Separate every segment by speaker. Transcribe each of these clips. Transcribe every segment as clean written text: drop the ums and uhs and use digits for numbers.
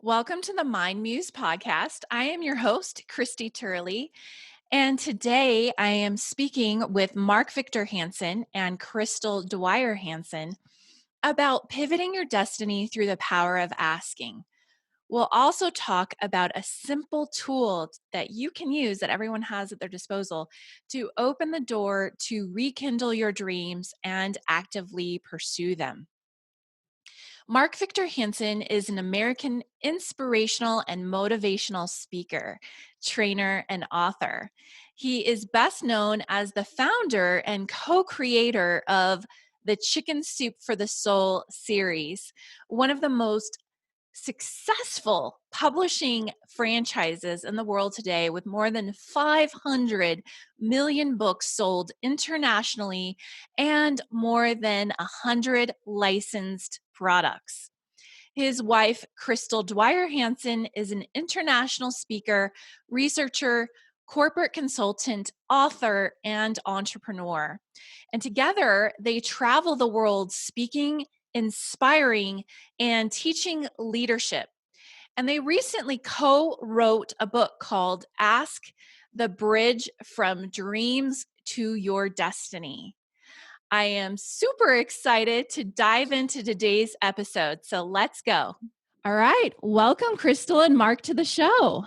Speaker 1: Welcome to the Mind Muse podcast. I am your host, Christie Turley, and today I am speaking with Mark Victor Hansen and Dwyer Hansen about pivoting your destiny through the power of asking. We'll also talk about a simple tool that you can use that everyone has at their disposal to open the door to rekindle your dreams and actively pursue them. Mark Victor Hansen is an American inspirational and motivational speaker, trainer, and author. He is best known as the founder and co creator of the Chicken Soup for the Soul series, one of the most successful publishing franchises in the world today, with more than 500 million books sold internationally and more than 100 licensed products. His wife, Dwyer Hansen, is an international speaker, researcher, corporate consultant, author, and entrepreneur. And together, they travel the world speaking, inspiring, and teaching leadership. And they recently co wrote a book called Ask: The Bridge from Dreams to Your Destiny. I am super excited to dive into today's episode. So let's go. All right. Welcome, Crystal and Mark, to the show.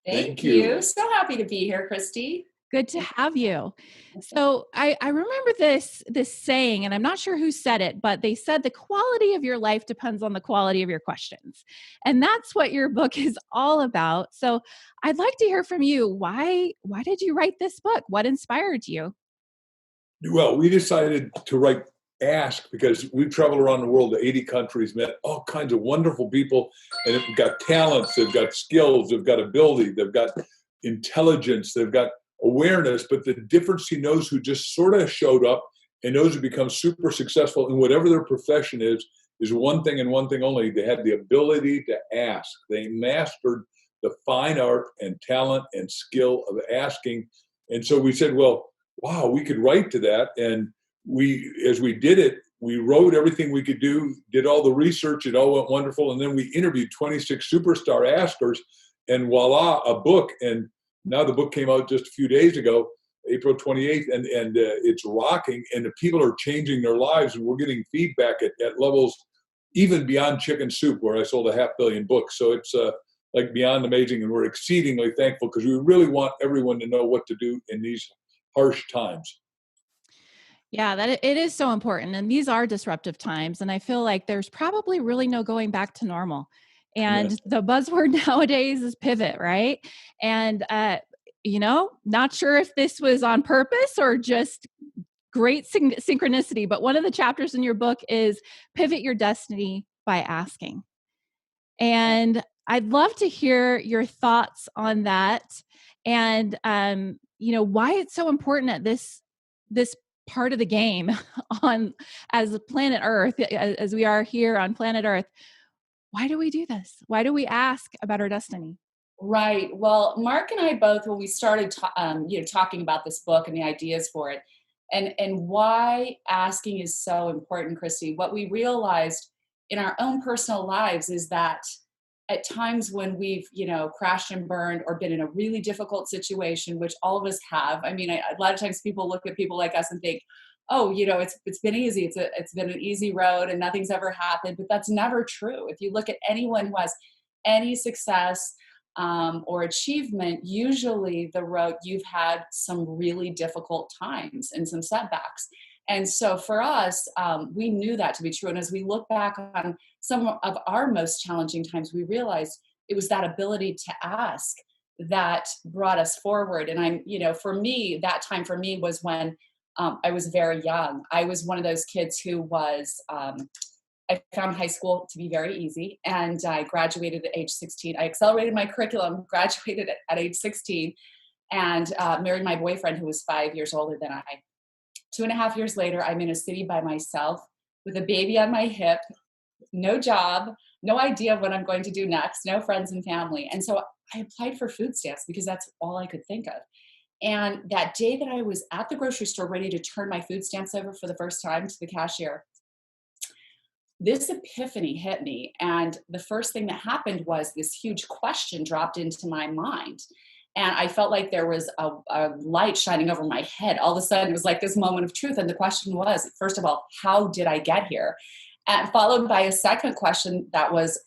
Speaker 2: Thank you. So happy to be here, Christy.
Speaker 1: Good to have you. So I remember this saying, and I'm not sure who said it, but they said the quality of your life depends on the quality of your questions. And that's what your book is all about. So I'd like to hear from you. Why did you write this book? What inspired you?
Speaker 3: Well, we decided to write Ask because we traveled around the world to 80 countries, met all kinds of wonderful people, and they've got talents, they've got skills, they've got ability, they've got intelligence, they've got awareness. But the difference, he knows who just sort of showed up and those who become super successful in whatever their profession is one thing and one thing only. They had the ability to ask. They mastered the fine art and talent and skill of asking. And so we said, well, wow, we could write to that. And as we did it, we wrote everything we could do, did all the research, it all went wonderful. And then we interviewed 26 superstar askers, and voila, a book. And now the book came out just a few days ago, April 28th, and it's rocking, and the people are changing their lives, and we're getting feedback at levels even beyond Chicken Soup, where I sold 500 million books. So it's like beyond amazing, and we're exceedingly thankful because we really want everyone to know what to do in these harsh times.
Speaker 1: Yeah, it is so important. And these are disruptive times. And I feel like there's probably really no going back to normal. And
Speaker 3: Yes.
Speaker 1: the buzzword nowadays is pivot, right? And, not sure if this was on purpose or just great synchronicity, but one of the chapters in your book is pivot your destiny by asking. And I'd love to hear your thoughts on that, and why it's so important at this part of the game on as planet Earth, as we are here on planet Earth. Why do we do this? Why do we ask about our destiny?
Speaker 2: Right. Well, Mark and I both, when we started, talking about this book and the ideas for it, and why asking is so important, Christy. What we realized in our own personal lives is that at times when we've, crashed and burned or been in a really difficult situation, which all of us have. I mean, a lot of times people look at people like us and think, oh, it's been easy. It's been an easy road and nothing's ever happened. But that's never true. If you look at anyone who has any success or achievement, usually the road, you've had some really difficult times and some setbacks. And so for us, we knew that to be true. And as we look back on some of our most challenging times, we realized it was that ability to ask that brought us forward. And for me, that time for me was when I was very young. I was one of those kids who was, I found high school to be very easy, and I graduated at age 16. I accelerated my curriculum, graduated at age 16, and married my boyfriend, who was 5 years older than I. 2.5 years later, I'm in a city by myself with a baby on my hip, no job, no idea of what I'm going to do next, no friends and family. And so I applied for food stamps because that's all I could think of. And that day that I was at the grocery store ready to turn my food stamps over for the first time to the cashier, this epiphany hit me. And the first thing that happened was this huge question dropped into my mind. And I felt like there was a light shining over my head. All of a sudden, it was like this moment of truth. And the question was, first of all, how did I get here? And followed by a second question that was,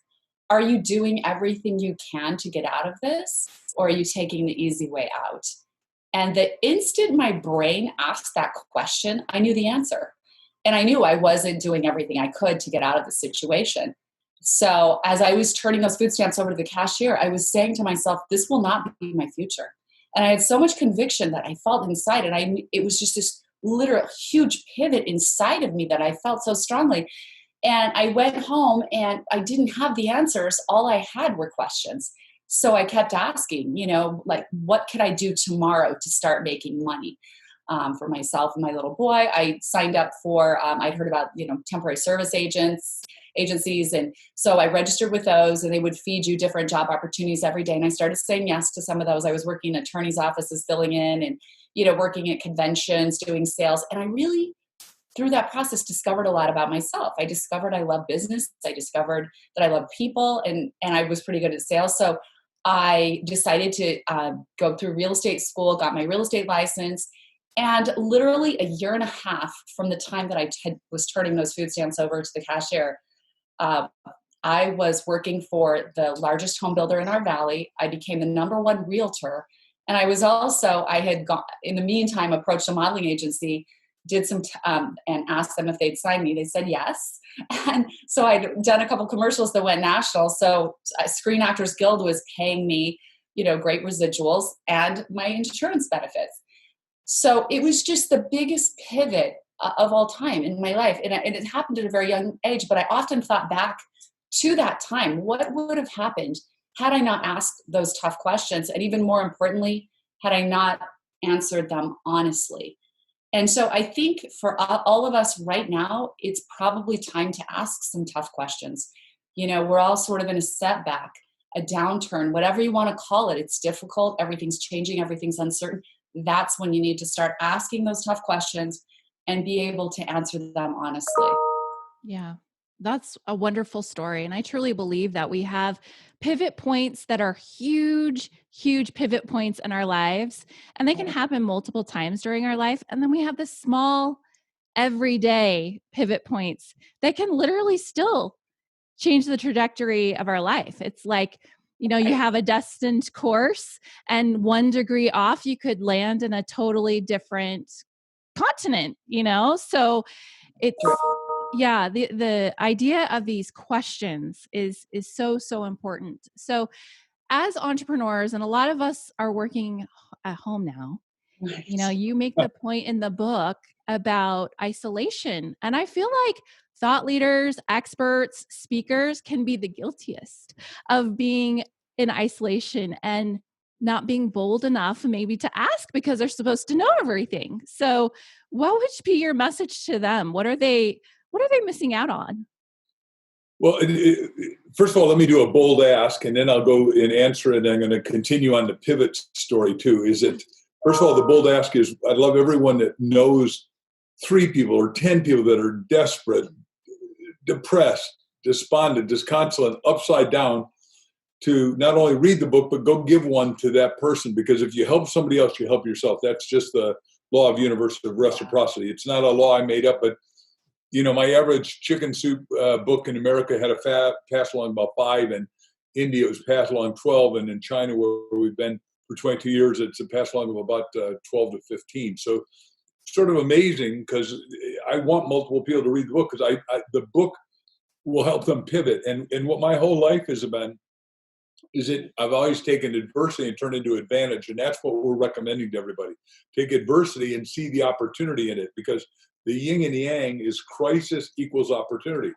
Speaker 2: are you doing everything you can to get out of this? Or are you taking the easy way out? And the instant my brain asked that question, I knew the answer. And I knew I wasn't doing everything I could to get out of the situation. So as I was turning those food stamps over to the cashier, I was saying to myself, this will not be my future. And I had so much conviction that I felt inside. And it was just this literal huge pivot inside of me that I felt so strongly. And I went home and I didn't have the answers. All I had were questions. So I kept asking, like, what could I do tomorrow to start making money for myself and my little boy? I signed up for, I'd heard about, temporary service agencies. And so I registered with those, and they would feed you different job opportunities every day. And I started saying yes to some of those. I was working in attorneys' offices, filling in, and, working at conventions, doing sales. And I really, through that process, discovered a lot about myself. I discovered I love business. I discovered that I love people, and I was pretty good at sales. So I decided to go through real estate school, got my real estate license, and literally a year and a half from the time that I was turning those food stamps over to the cashier, I was working for the largest home builder in our valley. I became the #1 realtor. And I had gone, in the meantime, approached a modeling agency, did some, and asked them if they'd sign me. They said yes. And so I'd done a couple commercials that went national. So Screen Actors Guild was paying me, great residuals and my insurance benefits. So it was just the biggest pivot of all time in my life. And it happened at a very young age, but I often thought back to that time. What would have happened had I not asked those tough questions? And even more importantly, had I not answered them honestly? And so I think for all of us right now, it's probably time to ask some tough questions. We're all sort of in a setback, a downturn, whatever you want to call it. It's difficult. Everything's changing. Everything's uncertain. That's when you need to start asking those tough questions and be able to answer them honestly.
Speaker 1: Yeah, that's a wonderful story. And I truly believe that we have pivot points that are huge, huge pivot points in our lives. And they can happen multiple times during our life. And then we have the small, everyday pivot points that can literally still change the trajectory of our life. It's like, you have a destined course, and 1 degree off, you could land in a totally different continent, So it's, yeah, the idea of these questions is so important. So as entrepreneurs, and a lot of us are working at home now,
Speaker 2: Right.
Speaker 1: you make the point in the book about isolation. And I feel like thought leaders, experts, speakers can be the guiltiest of being in isolation and not being bold enough maybe to ask because they're supposed to know everything. So what would be your message to them? What are they missing out on?
Speaker 3: Well, first of all, let me do a bold ask, and then I'll go and answer it. And I'm going to continue on the pivot story too. First of all, the bold ask is, I'd love everyone that knows 3 people or 10 people that are desperate, depressed, despondent, disconsolate, upside down, to not only read the book, but go give one to that person. Because if you help somebody else, you help yourself. That's just the law of universal reciprocity. It's not a law I made up, but my average chicken soup book in America had a pass along about 5, and India was passed along 12, and in China, where we've been for 22 years, it's a pass along of about 12 to 15. So sort of amazing, because I want multiple people to read the book, because the book will help them pivot. And what my whole life has been is that I've always taken adversity and turned it into advantage. And that's what we're recommending to everybody. Take adversity and see the opportunity in it, because the yin and the yang is crisis equals opportunity.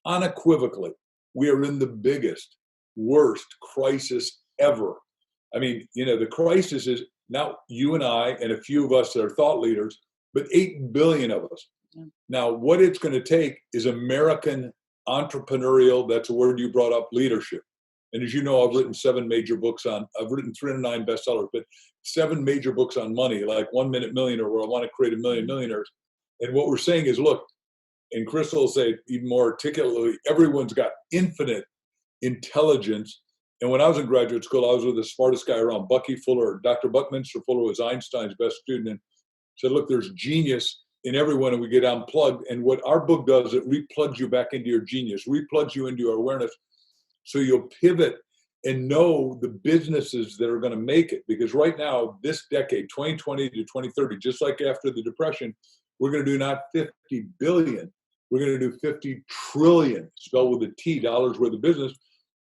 Speaker 3: Unequivocally, we are in the biggest, worst crisis ever. I mean, the crisis is not you and I and a few of us that are thought leaders, but 8 billion of us. Yeah. Now, what it's going to take is American entrepreneurial, that's a word you brought up, leadership. And as you know, I've written 7 major books I've written 309 bestsellers, but 7 major books on money, like 1 Minute Millionaire, where I want to create a million millionaires. And what we're saying is, look, And Crystal will say even more articulately, everyone's got infinite intelligence. And when I was in graduate school, I was with the smartest guy around, Bucky Fuller. Dr. Buckminster Fuller was Einstein's best student, and said, look, there's genius in everyone, and we get unplugged. And what our book does, it replugs you back into your genius, replugs you into your awareness, so you'll pivot and know the businesses that are going to make it. Because right now, this decade, 2020 to 2030, just like after the Depression, we're going to do not 50 billion, we're going to do 50 trillion, spelled with a T, dollars worth of business.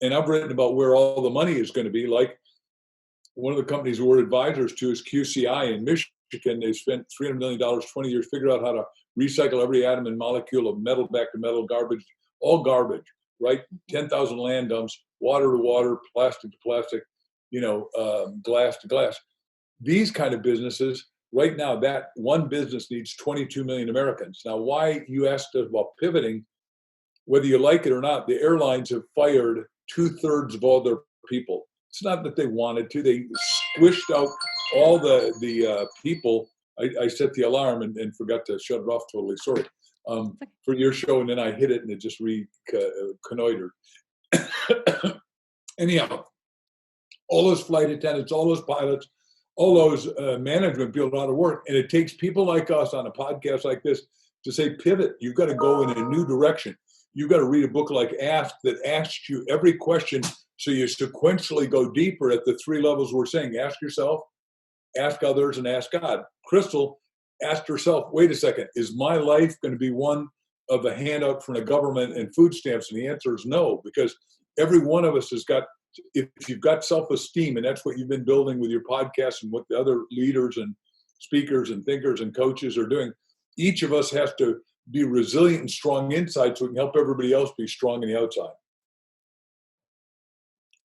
Speaker 3: And I've written about where all the money is going to be. Like one of the companies we're advisors to is QCI in Michigan. They spent $300 million, 20 years, figured out how to recycle every atom and molecule of metal back to metal, garbage, all garbage, right? 10,000 land dumps, water to water, plastic to plastic, glass to glass. These kind of businesses, right now, that one business needs 22 million Americans. Now, why you asked us about pivoting, whether you like it or not, the airlines have fired 2/3 of all their people. It's not that they wanted to. They squished out all the people. I set the alarm and forgot to shut it off totally. Sorry. For your show, and then I hit it and it just reconnoitered. Anyhow, all those flight attendants, all those pilots, all those management people know how to work. And it takes people like us on a podcast like this to say, pivot. You've got to go in a new direction. You've got to read a book like Ask that asks you every question, so you sequentially go deeper at the 3 levels we're saying. Ask yourself, ask others, and ask God. Crystal asked herself, wait a second, is my life going to be one of a handout from the government and food stamps? And the answer is no, because every one of us has got, if you've got self-esteem, and that's what you've been building with your podcast and what the other leaders and speakers and thinkers and coaches are doing, each of us has to be resilient and strong inside so we can help everybody else be strong in the outside.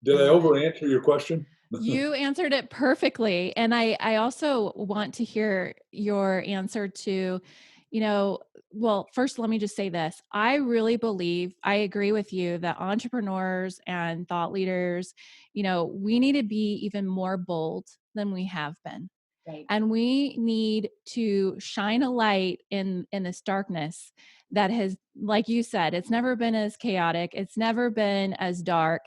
Speaker 3: Did I over answer your question?
Speaker 1: You answered it perfectly. And I also want to hear your answer to, well, first, let me just say this. I really believe, I agree with you that entrepreneurs and thought leaders, we need to be even more bold than we have been.
Speaker 2: Right.
Speaker 1: And we need to shine a light in this darkness that has, like you said, it's never been as chaotic. It's never been as dark.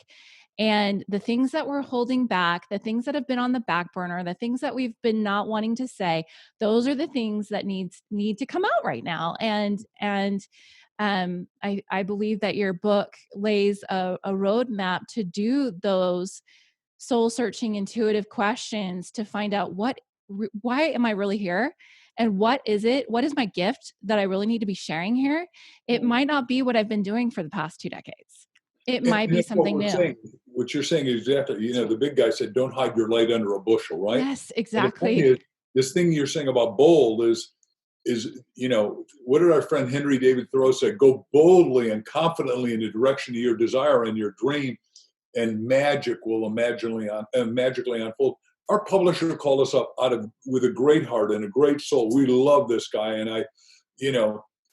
Speaker 1: And the things that we're holding back, the things that have been on the back burner, the things that we've been not wanting to say, those are the things that need to come out right now. And I believe that your book lays a roadmap to do those soul searching, intuitive questions to find out why am I really here? And what is my gift that I really need to be sharing here? It might not be what I've been doing for the past 2 decades. It might be something new.
Speaker 3: What you're saying is exactly, the big guy said, don't hide your light under a bushel, right?
Speaker 1: Yes,
Speaker 3: And the point
Speaker 1: exactly.
Speaker 3: is, this thing you're saying about bold is, what did our friend Henry David Thoreau say? Go boldly and confidently in the direction of your desire and your dream, and magic will magically unfold. Our publisher called us up with a great heart and a great soul. We love this guy. And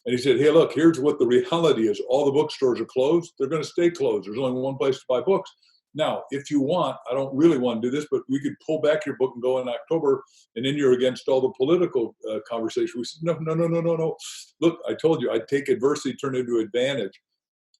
Speaker 3: and he said, hey, look, here's what the reality is. All the bookstores are closed. They're going to stay closed. There's only one place to buy books. Now, if you want, I don't really want to do this, but we could pull back your book and go in October, and then you're against all the political conversation. We said, no. Look, I told you, I'd take adversity, turn it into advantage.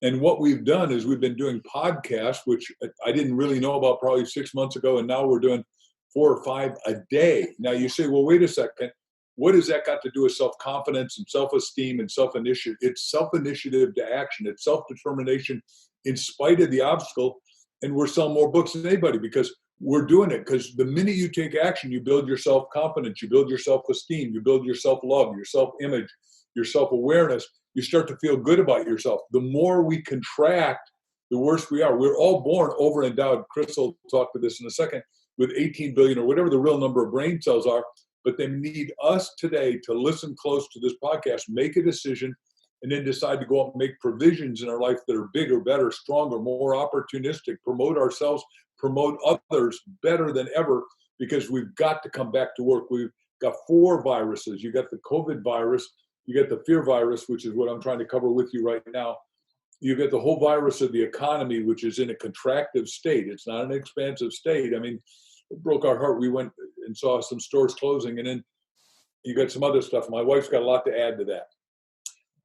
Speaker 3: And what we've done is we've been doing podcasts, which I didn't really know about probably 6 months ago, and now we're doing 4 or 5 a day. Now you say, well, wait a second. What has that got to do with self-confidence and self-esteem and self-initiative? It's self-initiative to action. It's self-determination in spite of the obstacle. And we're selling more books than anybody because we're doing it. Because the minute you take action, you build your self-confidence, you build your self-esteem, you build your self-love, your self-image, your self-awareness. You start to feel good about yourself. The more we contract, the worse we are. We're all born over-endowed. Chris will talk to this in a second, with 18 billion or whatever the real number of brain cells are. But they need us today to listen close to this podcast, make a decision, and then decide to go out and make provisions in our life that are bigger, better, stronger, more opportunistic, promote ourselves, promote others better than ever, because we've got to come back to work. We've got 4 viruses. You got the COVID virus, you got the fear virus, which is what I'm trying to cover with you right now. You get the whole virus of the economy, which is in a contractive state. It's not an expansive state. I mean, it broke our heart. We went and saw some stores closing, and then you got some other stuff. My wife's got a lot to add to that.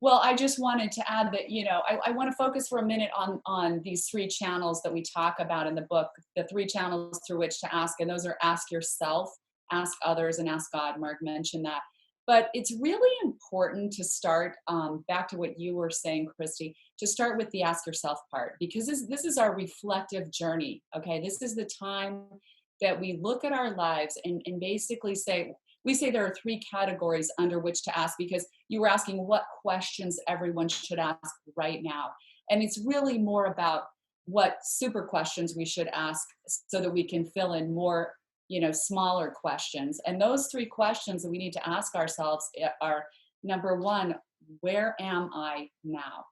Speaker 2: Well, I just wanted to add that, I want to focus for a minute on these three channels that we talk about in the book, the three channels through which to ask. And those are ask yourself, ask others, and ask God. Mark mentioned that. But it's really important to start, back to what you were saying, Christy, to start with the ask yourself part, because this is our reflective journey. Okay. This is the time that we look at our lives and basically say, we say there are three categories under which to ask, because you were asking what questions everyone should ask right now. And it's really more about what super questions we should ask so that we can fill in more, smaller questions. And those three questions that we need to ask ourselves are, number one, where am I now?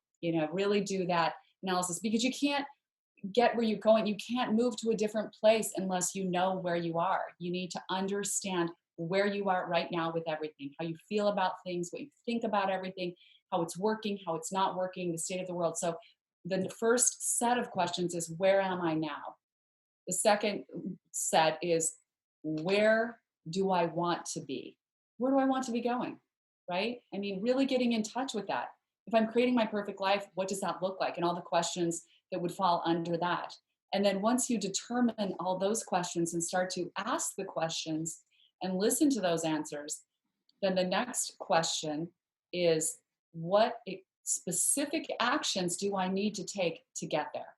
Speaker 2: Really do that analysis, because you can't get where you're going. You can't move to a different place unless you know where you are. You need to understand where you are right now with everything, how you feel about things, what you think about everything, how it's working, how it's not working, the state of the world. So the first set of questions is, where am I now? The second set is, where do I want to be? Where do I want to be going? Right? I mean, really getting in touch with that. If I'm creating my perfect life, what does that look like? And all the questions that would fall under that. And then once you determine all those questions and start to ask the questions and listen to those answers, then the next question is, what specific actions do I need to take to get there?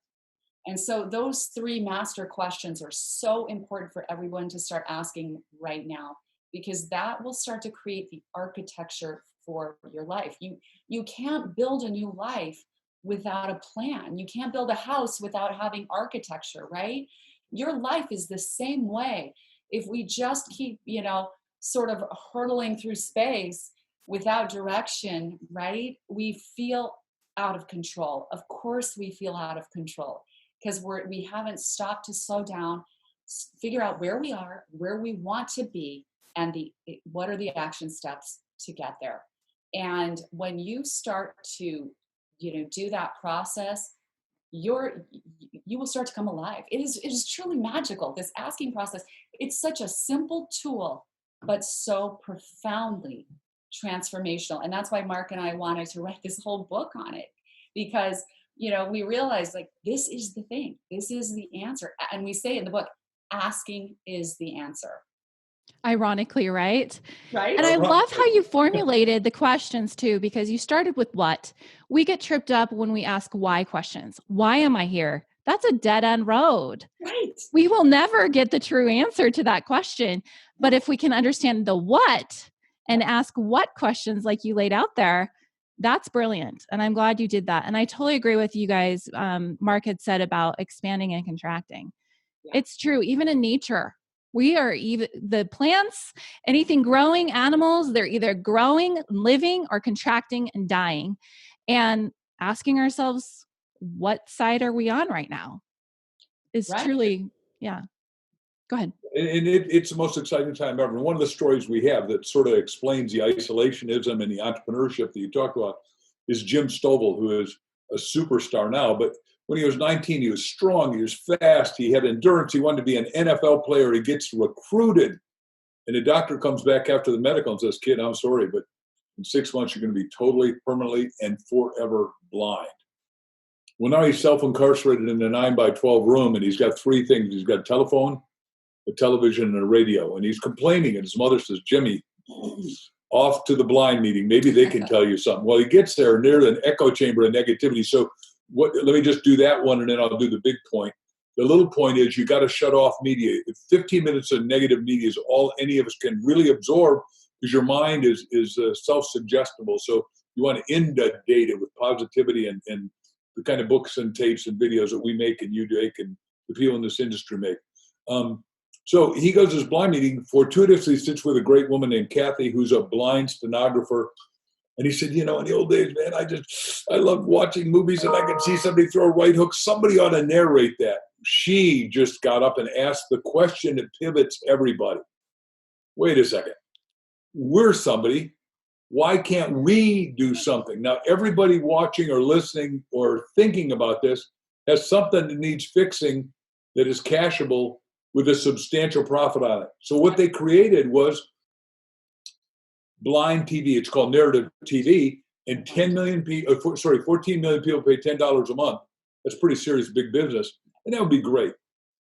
Speaker 2: And so those three master questions are so important for everyone to start asking right now, because that will start to create the architecture for your life. You can't build a new life without a plan. You can't build a house without having architecture, right? Your life is the same way. If we just keep, sort of hurtling through space without direction, right? We feel out of control. Of course we feel out of control, because we haven't stopped to slow down, figure out where we are, where we want to be, and what are the action steps to get there. And when you start to, do that process, you will start to come alive. It is truly magical, this asking process. It's such a simple tool, but so profoundly transformational. And that's why Mark and I wanted to write this whole book on it, because we realized, like, this is the thing, this is the answer. And we say in the book, asking is the answer.
Speaker 1: Ironically, right?
Speaker 2: Right?
Speaker 1: And I love how you formulated the questions too, because you started with what? We get tripped up when we ask why questions. Why am I here? That's a dead end road.
Speaker 2: Right.
Speaker 1: We will never get the true answer to that question. But if we can understand the what and ask what questions like you laid out there, that's brilliant. And I'm glad you did that. And I totally agree with you guys. Mark had said about expanding and contracting.
Speaker 2: Yeah.
Speaker 1: It's true. Even in nature, we are even the plants, anything growing, animals, they're either growing, living, or contracting and dying. And asking ourselves, what side are we on right now? Is
Speaker 2: Right.
Speaker 1: truly, yeah. Go ahead.
Speaker 3: And it's the most exciting time ever. And one of the stories we have that sort of explains the isolationism and the entrepreneurship that you talk about is Jim Stovall, who is a superstar now. But when he was 19, he was strong, he was fast, he had endurance, he wanted to be an NFL player. He gets recruited. And the doctor comes back after the medical and says, "Kid, I'm sorry, but in 6 months, you're going to be totally, permanently, and forever blind." Well, now he's self-incarcerated in a 9x12 room, and he's got three things. He's got a telephone, a television, and a radio. And he's complaining, and his mother says, "Jimmy, off to the blind meeting. Maybe they can tell you something." Well, he gets there near an echo chamber of negativity. So let me just do that one, and then I'll do the big point. The little point is, you got to shut off media. 15 minutes of negative media is all any of us can really absorb, because your mind is self-suggestible. So you want to inundate it with positivity and the kind of books and tapes and videos that we make and you make and the people in this industry make. So he goes to his blind meeting. Fortuitously sits with a great woman named Kathy, who's a blind stenographer. And he said, in the old days, man, I love watching movies, and I can see somebody throw a right hook. Somebody ought to narrate that. She just got up and asked the question that pivots everybody. Wait a second. We're somebody. Why can't we do something? Now, everybody watching or listening or thinking about this has something that needs fixing that is cashable with a substantial profit on it. So what they created was blind TV. It's called narrative TV. and 10 million people, 14 million people pay $10 a month. That's pretty serious, big business. And that would be great.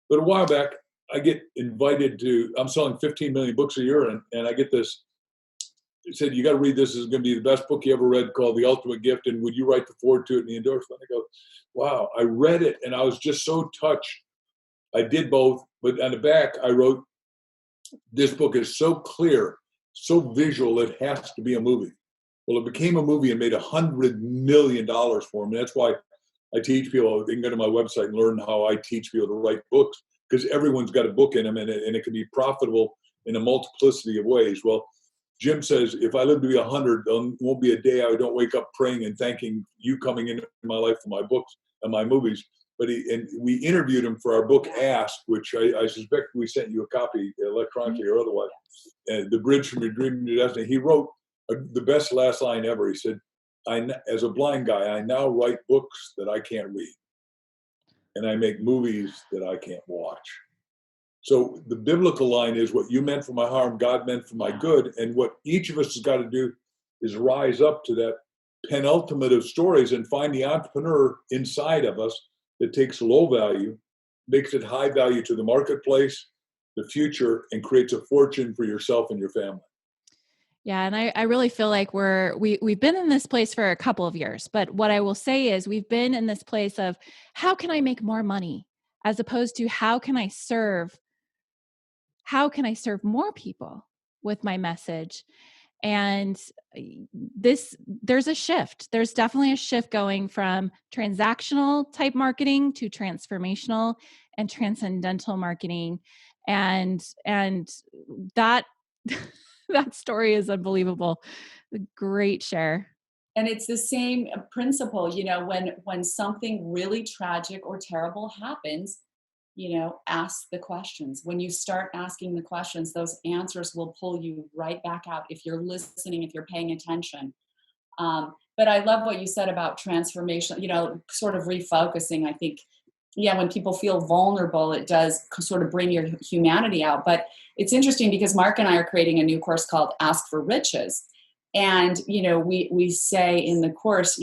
Speaker 3: But a while back, I get invited to, I'm selling 15 million books a year, and I get this, it said, you got to read this. This is going to be the best book you ever read, called The Ultimate Gift. And would you write the forward to it and the endorsement? I go, wow. I read it, and I was just so touched. I did both. But on the back, I wrote, this book is so clear, so visual, it has to be a movie. Well, it became a movie and made $100 million for me. That's why I teach people. They can go to my website and learn how I teach people to write books, because everyone's got a book in them, and it can be profitable in a multiplicity of ways. Well, Jim says, if I live to be 100, there won't be a day I don't wake up praying and thanking you coming into my life for my books and my movies. But we interviewed him for our book, Ask, which I suspect we sent you a copy electronically or otherwise. The Bridge from Your Dream to Destiny. He wrote the best last line ever. He said, as a blind guy, I now write books that I can't read, and I make movies that I can't watch. So the biblical line is, what you meant for my harm, God meant for my good. And what each of us has got to do is rise up to that penultimate of stories and find the entrepreneur inside of us that takes low value, makes it high value to the marketplace, the future, and creates a fortune for yourself and your family.
Speaker 1: Yeah. And I really feel like we've been in this place for a couple of years, but what I will say is we've been in this place of, how can I make more money, as opposed to how can I serve more people with my message? And there's a shift. There's definitely a shift going from transactional type marketing to transformational and transcendental marketing. And that, that story is unbelievable. Great share.
Speaker 2: And it's the same principle, when something really tragic or terrible happens, ask the questions. When you start asking the questions, those answers will pull you right back out if you're listening, if you're paying attention. But I love what you said about transformation, sort of refocusing. I think, when people feel vulnerable, it does sort of bring your humanity out. But it's interesting because Mark and I are creating a new course called Ask for Riches. And, we say in the course,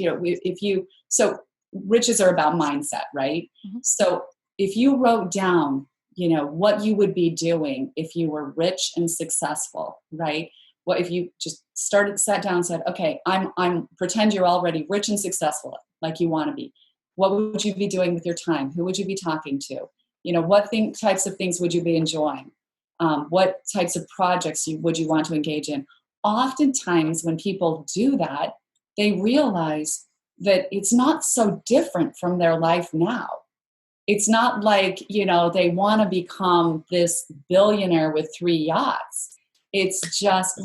Speaker 2: so riches are about mindset, right? Mm-hmm. So if you wrote down, what you would be doing if you were rich and successful, right? What if you just sat down and said, okay, I'm pretend you're already rich and successful, like you want to be. What would you be doing with your time? Who would you be talking to? What types of things would you be enjoying? What types of projects would you want to engage in? Oftentimes when people do that, they realize that it's not so different from their life now. It's not like, they want to become this billionaire with 3 yachts. It's just,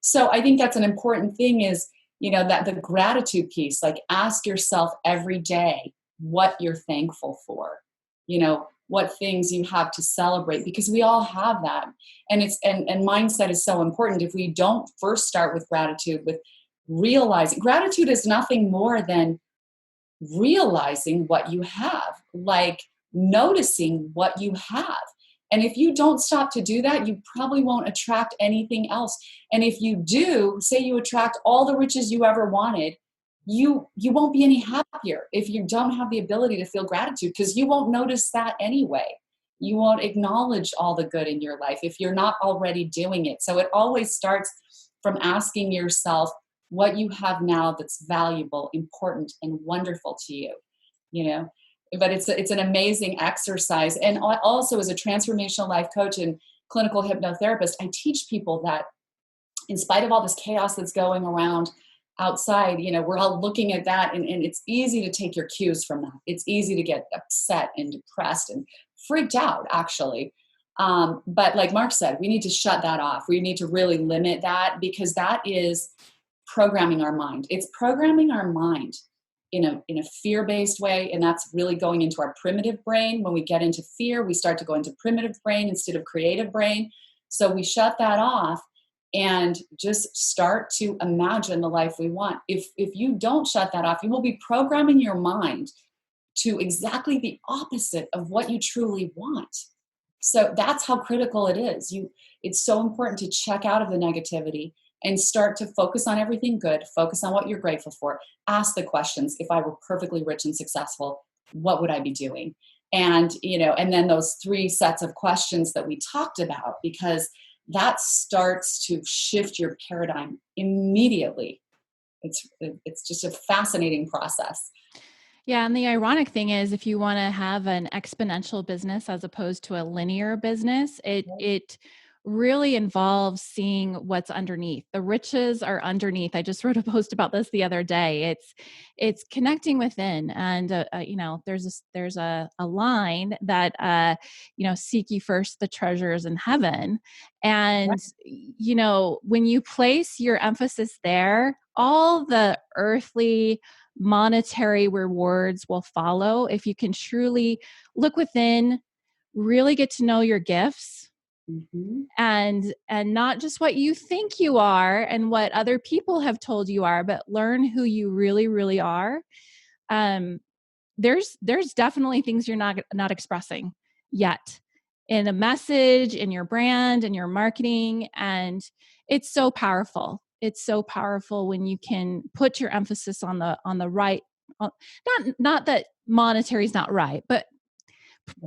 Speaker 2: so I think that's an important thing is, that the gratitude piece, like ask yourself every day what you're thankful for, what things you have to celebrate, because we all have that. And and mindset is so important. If we don't first start with gratitude, with realizing gratitude is nothing more than realizing what you have, like noticing what you have. And if you don't stop to do that, you probably won't attract anything else. And if you do, say you attract all the riches you ever wanted, you won't be any happier if you don't have the ability to feel gratitude, because you won't notice that anyway. You won't acknowledge all the good in your life if you're not already doing it. So it always starts from asking yourself what you have now that's valuable, important, and wonderful to you, But it's an amazing exercise. And also as a transformational life coach and clinical hypnotherapist, I teach people that in spite of all this chaos that's going around outside, we're all looking at that, and it's easy to take your cues from that. It's easy to get upset and depressed and freaked out, actually. But like Mark said, we need to shut that off. We need to really limit that, because that is programming our mind. It's programming our mind in a fear-based way, and that's really going into our primitive brain. When we get into fear, we start to go into primitive brain instead of creative brain. So we shut that off and just start to imagine the life we want. If you don't shut that off, you will be programming your mind to exactly the opposite of what you truly want. So that's how critical it is. It's so important to check out of the negativity and start to focus on everything good, focus on what you're grateful for, ask the questions. If I were perfectly rich and successful, what would I be doing? And, and then those 3 sets of questions that we talked about, because that starts to shift your paradigm immediately. It's just a fascinating process.
Speaker 1: Yeah. And the ironic thing is, if you want to have an exponential business as opposed to a linear business, it really involves seeing what's underneath. The riches are underneath. I just wrote a post about this the other day. It's connecting within, and there's a line that seek ye first the treasures in heaven, and when you place your emphasis there, all the earthly monetary rewards will follow if you can truly look within, really get to know your gifts,
Speaker 2: Mm-hmm.
Speaker 1: and not just what you think you are and what other people have told you are, but learn who you really, really are. um there's definitely things you're not expressing yet in a message, in your brand, in your marketing, and it's so powerful. It's so powerful when you can put your emphasis on the right, uh, not that monetary is not right, but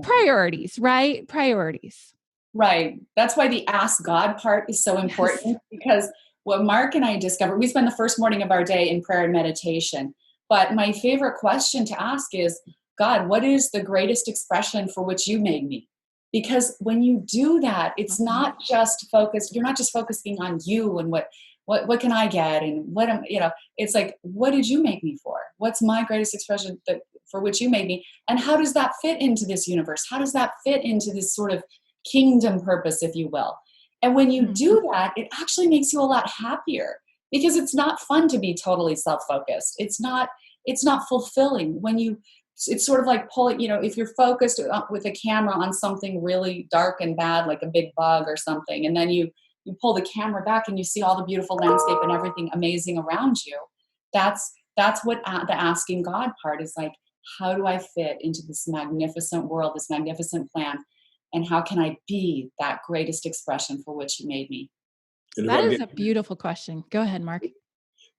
Speaker 1: priorities, right? Priorities.
Speaker 2: Right. That's why the ask God part is so
Speaker 1: Yes.
Speaker 2: important, because what Mark and I discovered, we spend the first morning of our day in prayer and meditation. But my favorite question to ask is, God, what is the greatest expression for which you made me? Because when you do that, it's not just focused, you're not just focusing on you and what can I get and it's like, what did you make me for? What's my greatest expression for which you made me? And how does that fit into this universe? How does that fit into this sort of kingdom purpose, if you will? And when you do that, it actually makes you a lot happier, because it's not fun to be totally self-focused. It's not fulfilling when it's sort of like pulling, if you're focused with a camera on something really dark and bad, like a big bug or something, and then you pull the camera back and you see all the beautiful landscape and everything amazing around you. That's what the asking God part is like. How do I fit into this magnificent world, this magnificent plan? And how can I be that greatest expression for which you made me?
Speaker 3: And if
Speaker 1: That
Speaker 3: I
Speaker 1: is
Speaker 3: get,
Speaker 1: a beautiful question. Go ahead, Mark.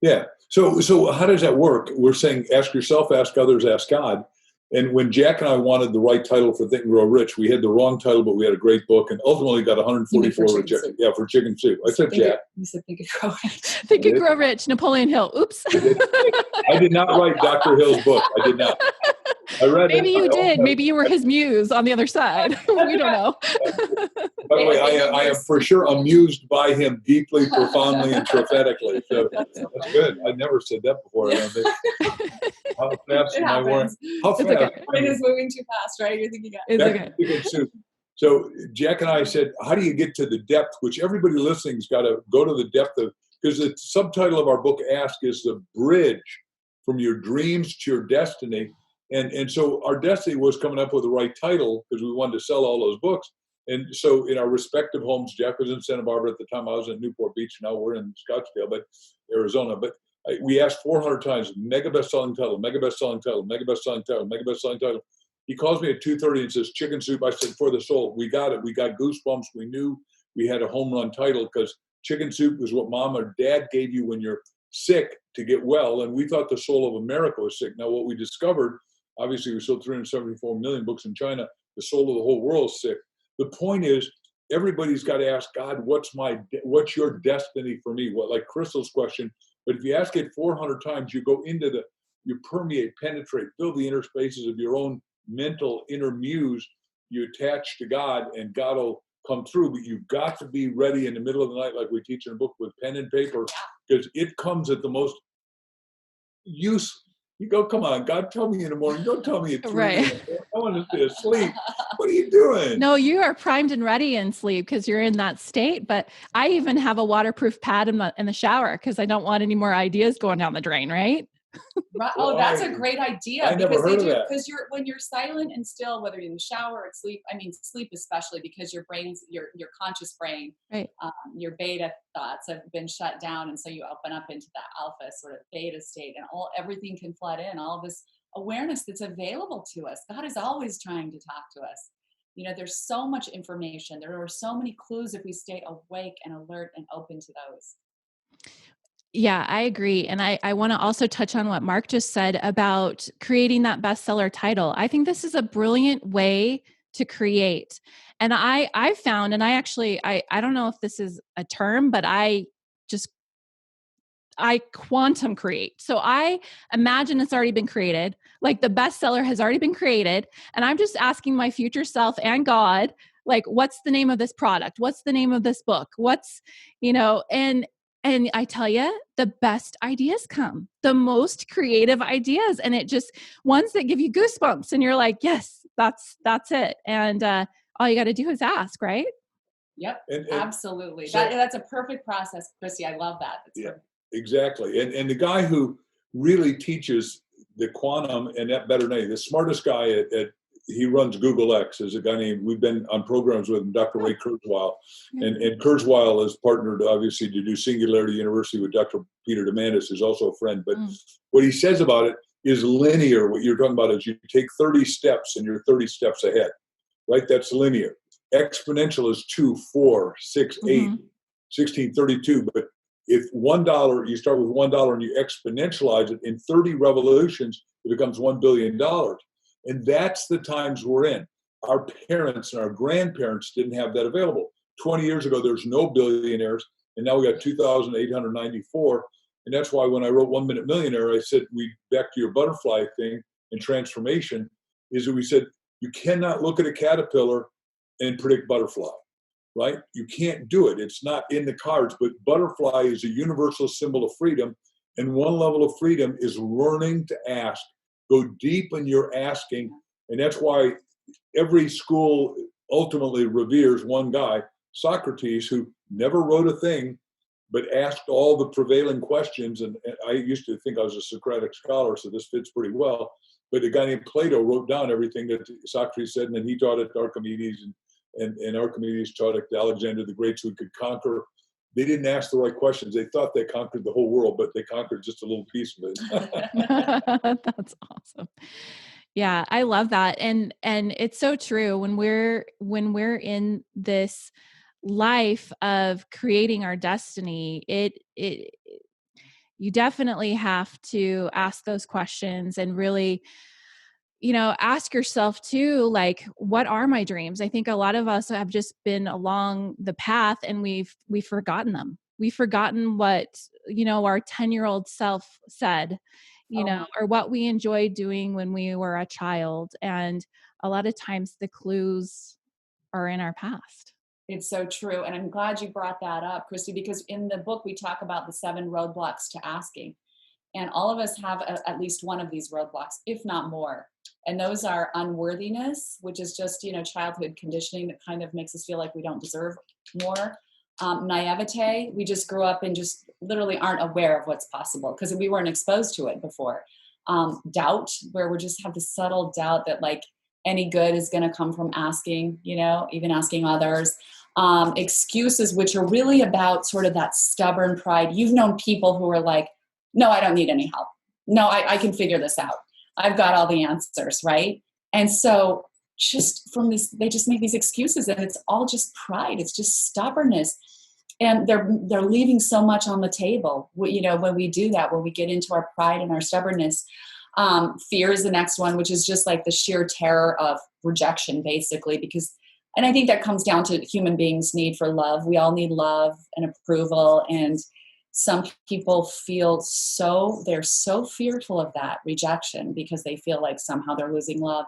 Speaker 3: yeah. So how does that work? We're saying ask yourself, ask others, ask God. And when Jack and I wanted the right title for Think and Grow Rich, we had the wrong title, but we had a great book, and ultimately got
Speaker 2: You mean for
Speaker 3: 144
Speaker 2: chicken
Speaker 3: rejected.
Speaker 2: soup?
Speaker 3: Yeah, for Chicken Soup. I said Jack.
Speaker 2: You said think it grow rich.
Speaker 1: Think and Grow Rich, Napoleon Hill. Oops.
Speaker 3: I did not write Dr. Hill's book. I did not. I read it.
Speaker 1: Maybe you did. Maybe you were his muse on the other side. We don't know.
Speaker 3: By the way, I am for sure amused by him deeply, profoundly, and prophetically. So
Speaker 2: That's so
Speaker 3: that's
Speaker 2: funny.
Speaker 3: good. I never said that before. I don't think. How fast
Speaker 2: It
Speaker 3: am I wearing?
Speaker 2: happens.
Speaker 3: How
Speaker 1: It's
Speaker 3: fast?
Speaker 1: okay.
Speaker 2: Brain is moving too fast, right? You're thinking,
Speaker 1: It's
Speaker 3: Back
Speaker 1: okay.
Speaker 3: to Chicken Soup. So Jack and I said, how do you get to the depth, which everybody listening's got to go to the depth of, because the subtitle of our book, Ask, is the bridge from your dreams to your destiny. And so our destiny was coming up with the right title because we wanted to sell all those books. And so in our respective homes, Jack was in Santa Barbara at the time. I was in Newport Beach. Now we're in Scottsdale, but Arizona. But we asked 400 times, mega best-selling title, mega best-selling title, mega best-selling title, mega best-selling title. He calls me at 2:30 and says, Chicken Soup. I said, for the soul. We got it. We got goosebumps. We knew we had a home run title because Chicken Soup is what mom or dad gave you when you're sick to get well. And we thought the soul of America was sick. Now, what we discovered, obviously we sold 374 million books in China. The soul of the whole world is sick. The point is, everybody's got to ask God, what's your destiny for me? What, like Crystal's question. But if you ask it 400 times, you go into you permeate, penetrate, fill the inner spaces of your own mental inner muse. You attach to God, and God will come through. But you've got to be ready in the middle of the night, like we teach in a book, with pen and paper, because it comes at the most use. You go, come on, God, tell me in the morning. Don't tell me at 3
Speaker 1: Right.
Speaker 3: a.m. I want to stay asleep. What are you doing?
Speaker 1: No, you are primed and ready in sleep because you're in that state. But I even have a waterproof pad in the shower because I don't want any more ideas going down the drain, right?
Speaker 2: right.
Speaker 3: Well,
Speaker 2: Oh, that's a great idea.
Speaker 3: I never
Speaker 2: Because
Speaker 3: heard of that.
Speaker 2: because when you're silent and still, whether you're in the shower or sleep, I mean sleep especially, because your conscious brain,
Speaker 1: Right.
Speaker 2: your beta thoughts have been shut down, and so you open up into that alpha sort of beta state, and everything can flood in, all this awareness that's available to us. God is always trying to talk to us. There's so much information. There are so many clues if we stay awake and alert and open to those.
Speaker 1: Yeah, I agree. And I want to also touch on what Mark just said about creating that bestseller title. I think this is a brilliant way to create. And I found, and I don't know if this is a term, but just I quantum create. So I imagine it's already been created. Like the bestseller has already been created. And I'm just asking my future self and God, like, what's the name of this product? What's the name of this book? And I tell you, the best ideas come, the most creative ideas. And it just ones that give you goosebumps. And you're like, yes, that's it. And all you got to do is ask, right?
Speaker 2: Yep,
Speaker 3: And
Speaker 2: absolutely.
Speaker 3: so,
Speaker 2: That's a perfect process, Christy. I love that. It's
Speaker 3: yeah,
Speaker 2: perfect.
Speaker 3: exactly. And the guy who really teaches the quantum and that better than any, the smartest guy he runs Google X, is a guy named, we've been on programs with him, Dr. Ray Kurzweil. And Kurzweil is partnered, obviously, to do Singularity University with Dr. Peter Diamandis, who's also a friend. But what he says about it is linear. What you're talking about is you take 30 steps and you're 30 steps ahead, right? That's linear. Exponential is 2, 4, 6, 8, 16, 32. But if $1, you start with $1 and you exponentialize it in 30 revolutions, it becomes $1 billion. And that's the times we're in. Our parents and our grandparents didn't have that available. 20 years ago, there's no billionaires, and now we got 2,894. And that's why when I wrote 1 Minute Millionaire, I said, back to your butterfly thing and transformation, is that we said, you cannot look at a caterpillar and predict butterfly, right? You can't do it. It's not in the cards, but butterfly is a universal symbol of freedom. And one level of freedom is learning to ask. Go deep in your asking. And that's why every school ultimately reveres one guy, Socrates, who never wrote a thing, but asked all the prevailing questions. And I used to think I was a Socratic scholar, so this fits pretty well. But a guy named Plato wrote down everything that Socrates said, and then he taught it to Archimedes, and Archimedes taught it to Alexander the Great, so he could conquer. They didn't ask the right questions. They thought they conquered the whole world, but they conquered just a little piece of it.
Speaker 1: That's awesome. Yeah, I love that. And it's so true when we're in this life of creating our destiny, it you definitely have to ask those questions and really, ask yourself too, like, what are my dreams? I think a lot of us have just been along the path and we've forgotten them. We've forgotten what, our 10-year-old self said,
Speaker 2: Oh,
Speaker 1: or what we enjoyed doing when we were a child. And a lot of times the clues are in our past.
Speaker 2: it's so true. And I'm glad you brought that up, Christy, because in the book, we talk about the 7 roadblocks to asking. And all of us have at least one of these roadblocks, if not more. And those are unworthiness, which is just, childhood conditioning that kind of makes us feel like we don't deserve more. Naivete, we just grew up and just literally aren't aware of what's possible because we weren't exposed to it before. Doubt, where we just have this subtle doubt that like any good is going to come from asking, even asking others. Excuses, which are really about sort of that stubborn pride. You've known people who are like, no, I don't need any help. No, I can figure this out. I've got all the answers, right? And so just from this, they just make these excuses and it's all just pride. It's just stubbornness. And they're leaving so much on the table, when we do that, when we get into our pride and our stubbornness. Fear is the next one, which is just like the sheer terror of rejection, basically, and I think that comes down to human beings' need for love. We all need love and approval. And some people they're so fearful of that rejection because they feel like somehow they're losing love.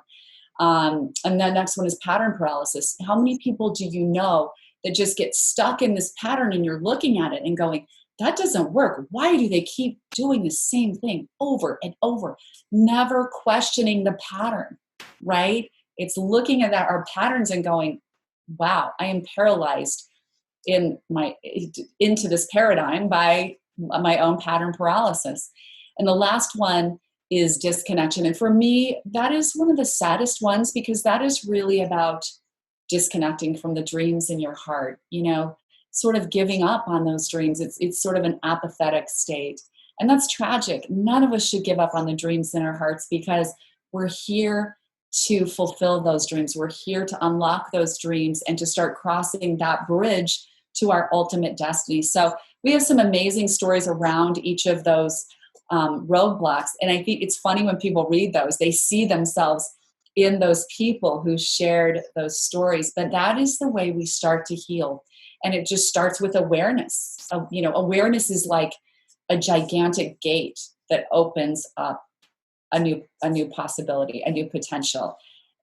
Speaker 2: And the next one is pattern paralysis. How many people do you know that just get stuck in this pattern and you're looking at it and going, that doesn't work. Why do they keep doing the same thing over and over? Never questioning the pattern, right? It's looking at our patterns and going, wow, I am paralyzed into this paradigm by my own pattern paralysis. And the last one is disconnection. And for me, that is one of the saddest ones because that is really about disconnecting from the dreams in your heart, sort of giving up on those dreams. It's sort of an apathetic state. And that's tragic. None of us should give up on the dreams in our hearts because we're here to fulfill those dreams. We're here to unlock those dreams and to start crossing that bridge to our ultimate destiny. So we have some amazing stories around each of those roadblocks. And I think it's funny when people read those, they see themselves in those people who shared those stories. But that is the way we start to heal. And it just starts with awareness. Awareness is like a gigantic gate that opens up a new possibility, a new potential.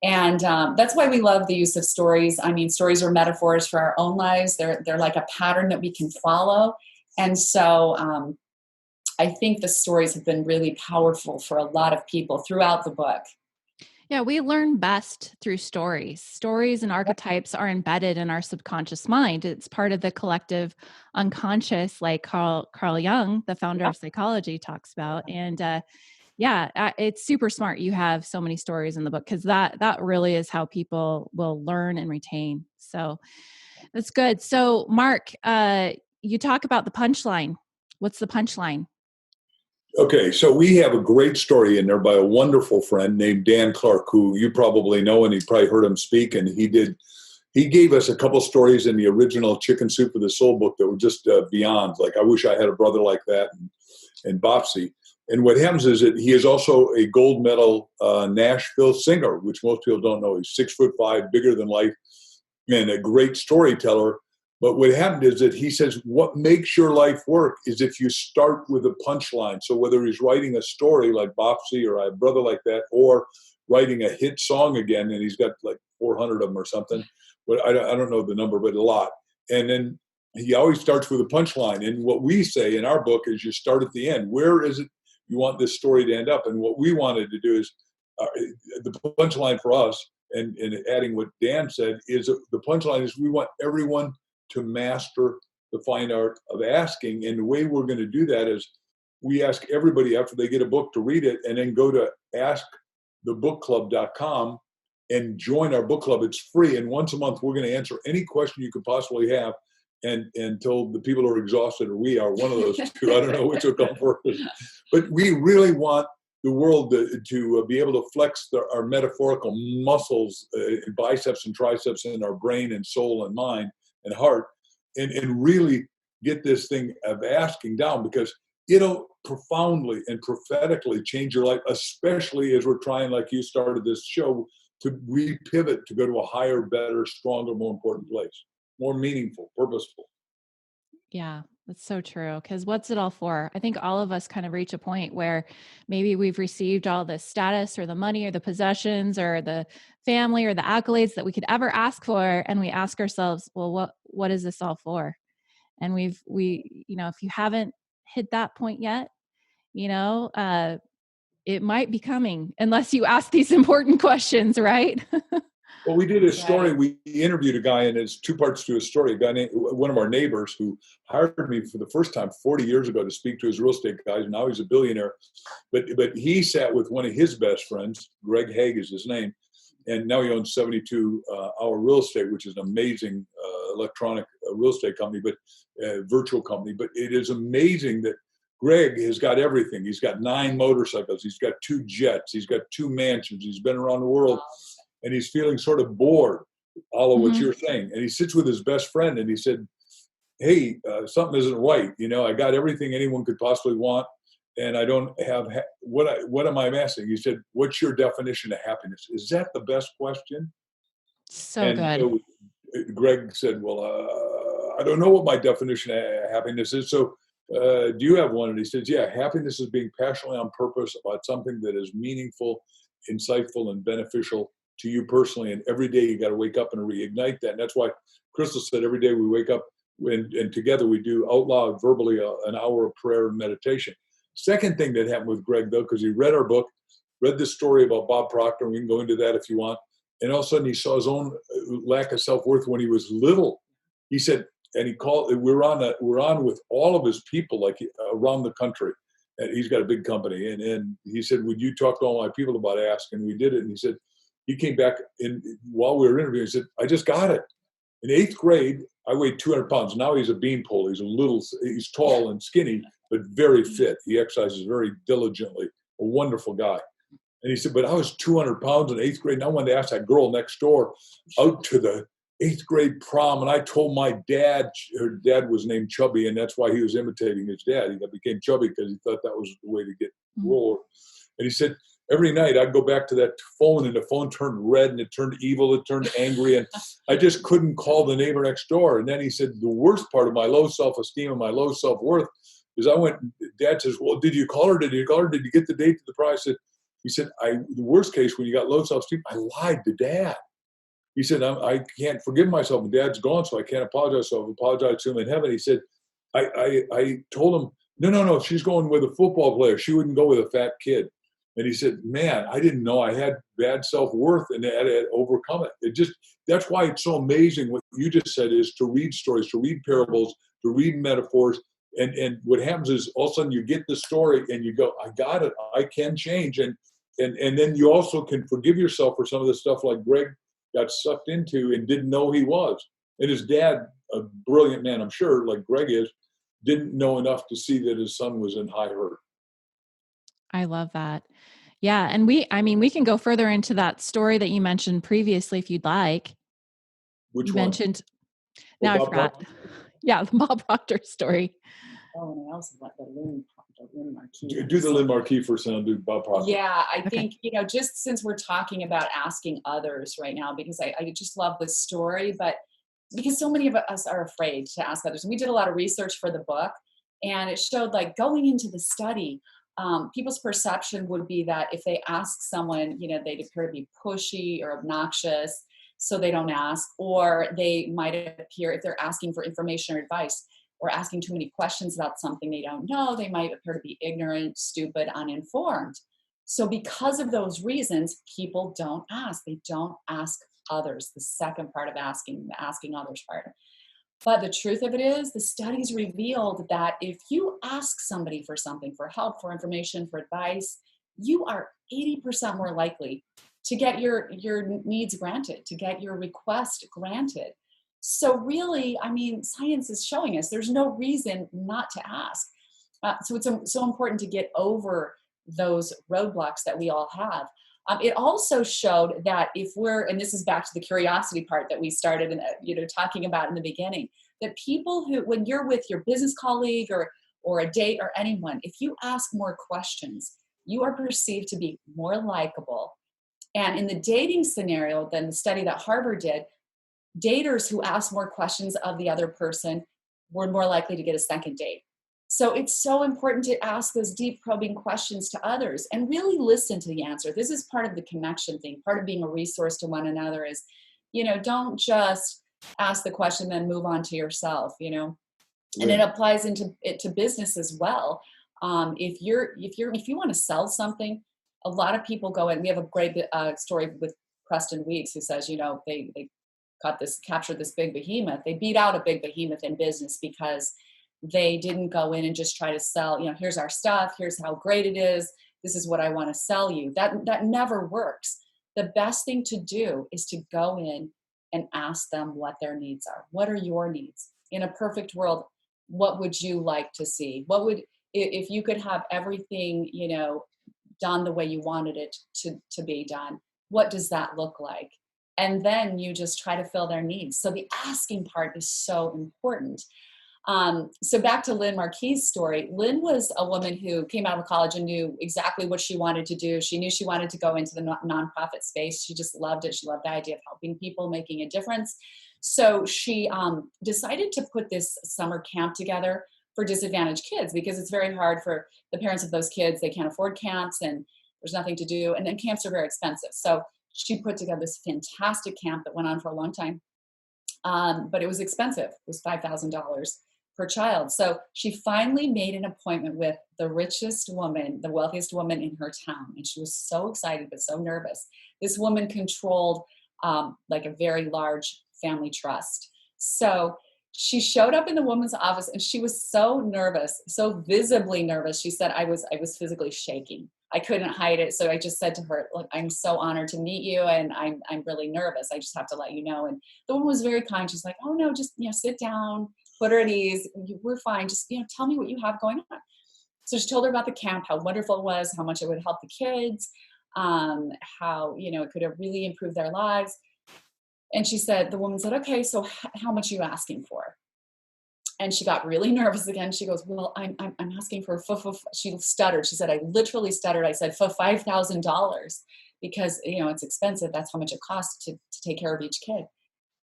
Speaker 2: And that's why we love the use of stories. I mean, stories are metaphors for our own lives. They're like a pattern that we can follow. And so I think the stories have been really powerful for a lot of people throughout the book.
Speaker 1: Yeah, we learn best through stories. Stories and archetypes are embedded in our subconscious mind. It's part of the collective unconscious, like Carl Jung, the founder of psychology, talks about. And it's super smart. You have so many stories in the book because that really is how people will learn and retain. So that's good. So Mark, you talk about the punchline. What's the punchline?
Speaker 3: Okay, so we have a great story in there by a wonderful friend named Dan Clark, who you probably know, and you probably heard him speak. And he gave us a couple stories in the original Chicken Soup for the Soul book that were just beyond. Like, I wish I had a brother like that, and Bopsy. And what happens is that he is also a gold medal Nashville singer, which most people don't know. He's 6'5", bigger than life, and a great storyteller. But what happened is that he says, what makes your life work is if you start with a punchline. So whether he's writing a story like Bopsy or a brother like that, or writing a hit song again, and he's got like 400 of them or something, but I don't know the number, but a lot. And then he always starts with a punchline. And what we say in our book is you start at the end. Where is it you want this story to end up? And what we wanted to do is the punchline for us, and adding what Dan said, is the punchline is we want everyone to master the fine art of asking. And the way we're going to do that is we ask everybody after they get a book to read it, and then go to askthebookclub.com and join our book club. It's free. And once a month, we're going to answer any question you could possibly have. And until the people are exhausted, or we are, one of those two, I don't know which will come first. But we really want the world to be able to flex our metaphorical muscles, biceps and triceps in our brain and soul and mind and heart, and really get this thing of asking down, because it'll profoundly and prophetically change your life, especially as we're trying, like you started this show, to repivot to go to a higher, better, stronger, more important place, more meaningful, purposeful.
Speaker 1: Yeah, that's so true. Because what's it all for? I think all of us kind of reach a point where maybe we've received all the status or the money or the possessions or the family or the accolades that we could ever ask for. And we ask ourselves, well, what is this all for? And if you haven't hit that point yet, it might be coming unless you ask these important questions, right?
Speaker 3: Well, we did a story. We interviewed a guy, and it's two parts to his story. A guy named one of our neighbors who hired me for the first time 40 years ago to speak to his real estate guys. And now he's a billionaire. But he sat with one of his best friends, Greg Haig is his name, and now he owns 72 Hour Real Estate, which is an amazing electronic real estate company, but virtual company. But it is amazing that Greg has got everything. He's got 9 motorcycles. He's got 2 jets. He's got 2 mansions. He's been around the world. And he's feeling sort of bored, all of what you're saying. And he sits with his best friend, and he said, hey, something isn't right. I got everything anyone could possibly want, and I don't have, what am I asking? He said, what's your definition of happiness? Is that the best question?
Speaker 1: So good.
Speaker 3: So Greg said, well, I don't know what my definition of happiness is. So do you have one? And he says, yeah, happiness is being passionately on purpose about something that is meaningful, insightful, and beneficial to you personally. And every day you got to wake up and reignite that. And that's why Crystal said every day we wake up and together we do out loud, verbally, an hour of prayer and meditation. Second thing that happened with Greg, though, because he read our book, read this story about Bob Proctor, and we can go into that if you want. And all of a sudden he saw his own lack of self-worth when he was little. He said, and he called, we're on with all of his people, like around the country. And he's got a big company. And he said, would you talk to all my people about ask? And we did it. And he said, he came back while we were interviewing, he said, I just got it. In 8th grade, I weighed 200 pounds. Now he's a beanpole. He's tall and skinny, but very fit. He exercises very diligently, a wonderful guy. And he said, but I was 200 pounds in 8th grade. And I wanted to ask that girl next door out to the eighth grade prom, and I told my dad, her dad was named Chubby, and that's why he was imitating his dad. He became Chubby because he thought that was the way to get rolled. And he said, every night I'd go back to that phone, and the phone turned red, and it turned evil, it turned angry, and I just couldn't call the neighbor next door. And then he said, the worst part of my low self-esteem and my low self-worth is I went, Dad says, well, did you call her? Did you call her? Did you get the date to the prize? He said, the worst case, when you got low self-esteem, I lied to Dad. He said, I can't forgive myself. Dad's gone, so I can't apologize. So I've apologized to him in heaven. He said, I told him, no, she's going with a football player. She wouldn't go with a fat kid. And he said, man, I didn't know I had bad self-worth and I had to overcome it. That's why it's so amazing what you just said is to read stories, to read parables, to read metaphors. And what happens is all of a sudden you get the story and you go, I got it. I can change. And then you also can forgive yourself for some of the stuff like Greg got sucked into and didn't know he was. And his dad, a brilliant man, I'm sure, like Greg is, didn't know enough to see that his son was in high hurt.
Speaker 1: I love that. Yeah. And we can go further into that story that you mentioned previously if you'd like.
Speaker 3: Which
Speaker 1: you
Speaker 3: one?
Speaker 1: mentioned, now I forgot.
Speaker 3: Proctor?
Speaker 1: Yeah, the Bob Proctor story.
Speaker 2: Oh, and I also like the Lynn Marquis.
Speaker 3: Do the Lynn Marquis first and I'll do Bob Proctor.
Speaker 2: Yeah, I think, just since we're talking about asking others right now, because I just love this story, but because so many of us are afraid to ask others. And we did a lot of research for the book, and it showed like going into the study, people's perception would be that if they ask someone, they'd appear to be pushy or obnoxious, so they don't ask, or they might appear, if they're asking for information or advice, or asking too many questions about something they don't know, they might appear to be ignorant, stupid, uninformed. So because of those reasons, people don't ask. They don't ask others. The second part of asking, the asking others part. But the truth of it is, the studies revealed that if you ask somebody for something, for help, for information, for advice, you are 80% more likely to get your needs granted, to get your request granted. So really, science is showing us there's no reason not to ask. So it's so important to get over those roadblocks that we all have. It also showed that and this is back to the curiosity part that we started, talking about in the beginning, that people who, when you're with your business colleague or a date or anyone, if you ask more questions, you are perceived to be more likable. And in the dating scenario, then the study that Harvard did, daters who asked more questions of the other person were more likely to get a second date. So it's so important to ask those deep probing questions to others and really listen to the answer. This is part of the connection thing. Part of being a resource to one another is, don't just ask the question, then move on to yourself, And it applies to business as well. If you want to sell something, a lot of people go in. We have a great story with Preston Weeks, who says, they captured this big behemoth. They beat out a big behemoth in business because they didn't go in and just try to sell, here's our stuff, here's how great it is, this is what I want to sell you. That never works. The best thing to do is to go in and ask them what their needs are. What are your needs? In a perfect world, what would you like to see? If you could have everything, done the way you wanted it to be done, what does that look like? And then you just try to fill their needs. So the asking part is so important. So back to Lynn Marquis' story. Lynn was a woman who came out of college and knew exactly what she wanted to do. She knew she wanted to go into the nonprofit space. She just loved it. She loved the idea of helping people, making a difference. So she decided to put this summer camp together for disadvantaged kids, because it's very hard for the parents of those kids. They can't afford camps and there's nothing to do. And then camps are very expensive. So she put together this fantastic camp that went on for a long time. But it was expensive. It was $5,000 per child. So she finally made an appointment with the richest woman, the wealthiest woman in her town. And she was so excited, but so nervous. This woman controlled like a very large family trust. So she showed up in the woman's office and she was so nervous, so visibly nervous. She said, I was physically shaking. I couldn't hide it. So I just said to her, look, I'm so honored to meet you. And I'm really nervous. I just have to let you know. And the woman was very kind. She's like, oh no, just, sit down, put her at ease. We're fine. Just, tell me what you have going on. So she told her about the camp, how wonderful it was, how much it would help the kids, how, it could have really improved their lives. And the woman said, okay, so how much are you asking for? And she got really nervous again. She goes, well, I'm asking for, she stuttered. She said, I literally stuttered. I said, for $5,000 because, it's expensive. That's how much it costs to take care of each kid.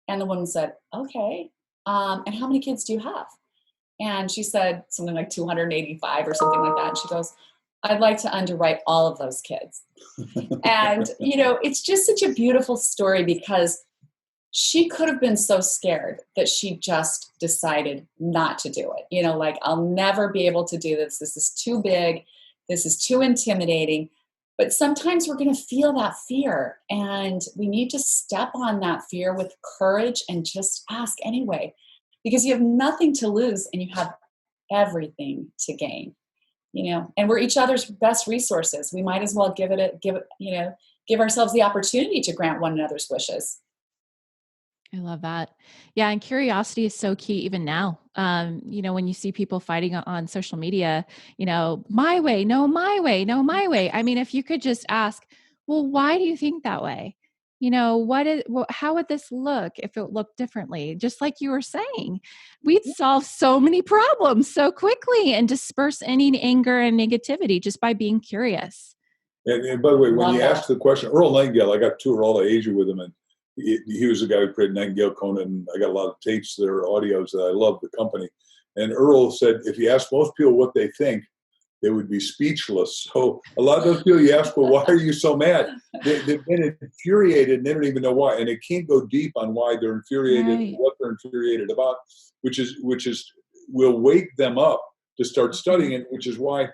Speaker 2: And the woman said, okay. And how many kids do you have? And she said something like 285 or something like that. And she goes, I'd like to underwrite all of those kids. And, it's just such a beautiful story because she could have been so scared that she just decided not to do it. Like, I'll never be able to do this. This is too big. This is too intimidating. But sometimes we're going to feel that fear, and we need to step on that fear with courage and just ask anyway, because you have nothing to lose and you have everything to gain. And we're each other's best resources. We might as well give ourselves the opportunity to grant one another's wishes.
Speaker 1: I love that. Yeah. And curiosity is so key even now. When you see people fighting on social media, my way, no, my way, no, my way. I mean, if you could just ask, well, why do you think that way? How would this look if it looked differently? Just like you were saying, we'd solve so many problems so quickly and disperse any anger and negativity just by being curious.
Speaker 3: And by the way, when
Speaker 2: Love
Speaker 3: you
Speaker 2: that.
Speaker 3: ask the question, Earl Nightingale, I got to tour all of Asia with him, and he was the guy who created Nightingale Conan. I got a lot of tapes that are audios that I love, the company. And Earl said, if you ask most people what they think, they would be speechless. So a lot of those people you ask, well, why are you so mad? They've been infuriated and they don't even know why. And it can't go deep on why they're infuriated,
Speaker 1: Right.
Speaker 3: what they're infuriated about, which will wake them up to start studying it, which is why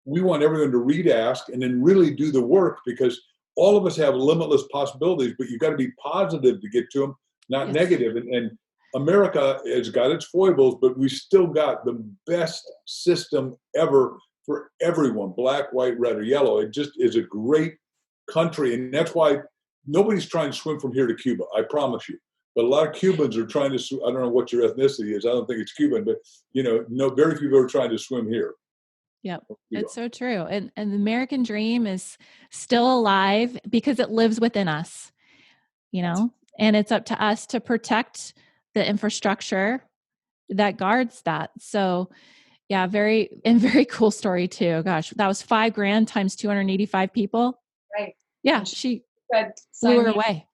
Speaker 3: we want everyone to read Ask and then really do the work, because all of us have limitless possibilities, but you've got to be positive to get to them, not
Speaker 1: Yes.
Speaker 3: negative. And America has got its foibles, but we still got the best system ever for everyone, black, white, red, or yellow. It just is a great country. And that's why nobody's trying to swim from here to Cuba, I promise you. But a lot of Cubans are trying to, I don't know what your ethnicity is. I don't think it's Cuban, but very few people are trying to swim here.
Speaker 1: Yep. It's so true. And the American dream is still alive because it lives within us, and it's up to us to protect the infrastructure that guards that. So yeah, very cool story too. Gosh, that was $5,000 times 285 people.
Speaker 2: Right.
Speaker 1: Yeah.
Speaker 2: And
Speaker 1: She
Speaker 2: said,
Speaker 1: blew
Speaker 2: "Sign
Speaker 1: her
Speaker 2: me up."
Speaker 1: away.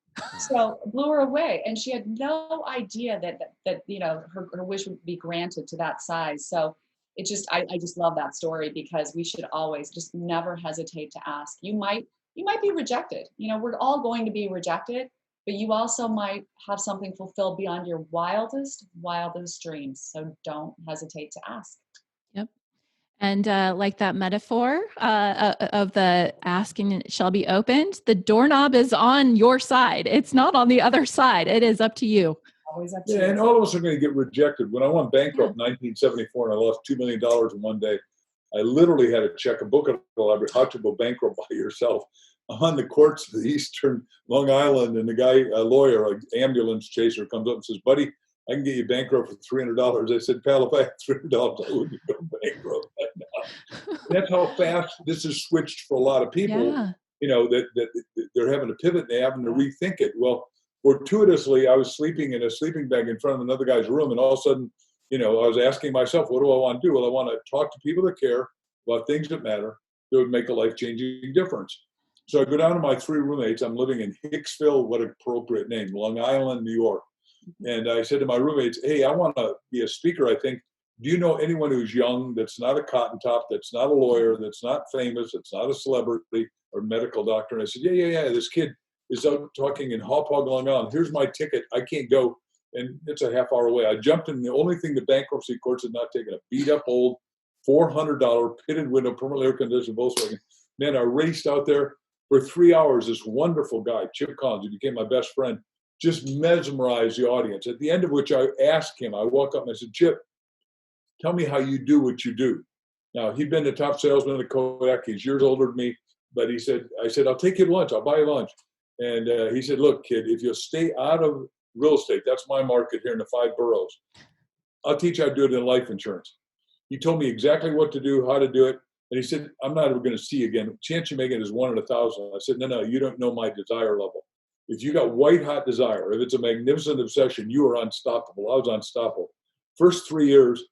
Speaker 2: So blew her away, and she had no idea that her wish would be granted to that size. So it just I just love that story, because we should always just never hesitate to ask. You might be rejected. We're all going to be rejected, but you also might have something fulfilled beyond your wildest dreams. So don't hesitate to ask.
Speaker 1: Yep. And like that metaphor of the asking it shall be opened, the doorknob is on your side. It's not on the other side. It is up to you.
Speaker 2: Always up to
Speaker 3: Yeah, and
Speaker 2: you.
Speaker 3: all of us are going to get rejected. When I went bankrupt in 1974 and I lost $2 million in one day, I literally had to check a book at the library, How to Go Bankrupt by Yourself, on the courts of the Eastern Long Island. And the guy, a lawyer, an ambulance chaser, comes up and says, buddy, I can get you bankrupt for $300. I said, pal, if I had $300, I wouldn't go bankrupt right now. That's how fast this has switched for a lot of people,
Speaker 1: Yeah.
Speaker 3: that they're having to pivot and they're having to rethink it. Well, fortuitously, I was sleeping in a sleeping bag in front of another guy's room, and all of a sudden, I was asking myself, what do I want to do? Well, I want to talk to people that care about things that matter, that would make a life-changing difference. So I go down to my 3 roommates. I'm living in Hicksville, what an appropriate name, Long Island, New York. And I said to my roommates, hey, I want to be a speaker, I think. Do you know anyone who's young, that's not a cotton top, that's not a lawyer, that's not famous, that's not a celebrity or medical doctor? And I said, yeah, this kid is out talking in Hauppauge, Long Island. Here's my ticket. I can't go. And it's a half hour away. I jumped in. The only thing the bankruptcy courts had not taken, a beat up old $400 pitted window, permanently air conditioned Volkswagen. Man, I raced out there for 3 hours. This wonderful guy, Chip Collins, who became my best friend, just mesmerized the audience. At the end of which I asked him, I walked up and I said, Chip, tell me how you do what you do. Now, he'd been the top salesman at Kodak. He's years older than me. But I said, I'll take you to lunch. I'll buy you lunch. And he said, look, kid, if you'll stay out of real estate, that's my market here in the 5 boroughs, I'll teach you how to do it in life insurance. He told me exactly what to do, how to do it. And he said, I'm not ever going to see you again. Chance you make it is 1 in 1,000. I said, no, you don't know my desire level. If you got white hot desire, if it's a magnificent obsession, you are unstoppable. I was unstoppable. First 3 years,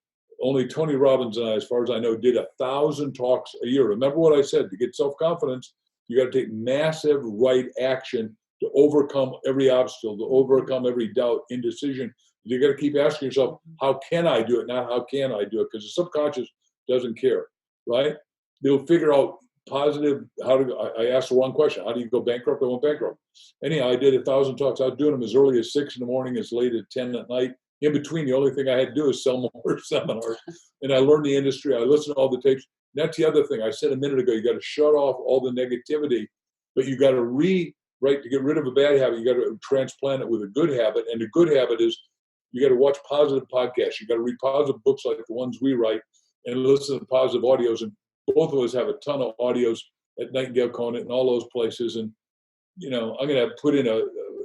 Speaker 3: only Tony Robbins and I, as far as I know, did 1,000 talks a year. Remember what I said, to get self-confidence, you got to take massive right action to overcome every obstacle, to overcome every doubt, indecision. You got to keep asking yourself, how can I do it? Not how can I do it? Because the subconscious doesn't care, right? They'll figure out positive, I asked the wrong question. How do you go bankrupt? I went bankrupt. Anyhow, I did 1,000 talks. I was doing them as early as 6 in the morning, as late as 10 at night. In between, the only thing I had to do is sell more seminars. And I learned the industry. I listened to all the tapes. And that's the other thing. I said a minute ago, you got to shut off all the negativity, but you got to to get rid of a bad habit, you got to transplant it with a good habit. And the good habit is you got to watch positive podcasts. You got to read positive books like the ones we write and listen to positive audios. And both of us have a ton of audios at Nightingale Conant and all those places. And, I'm going to put in a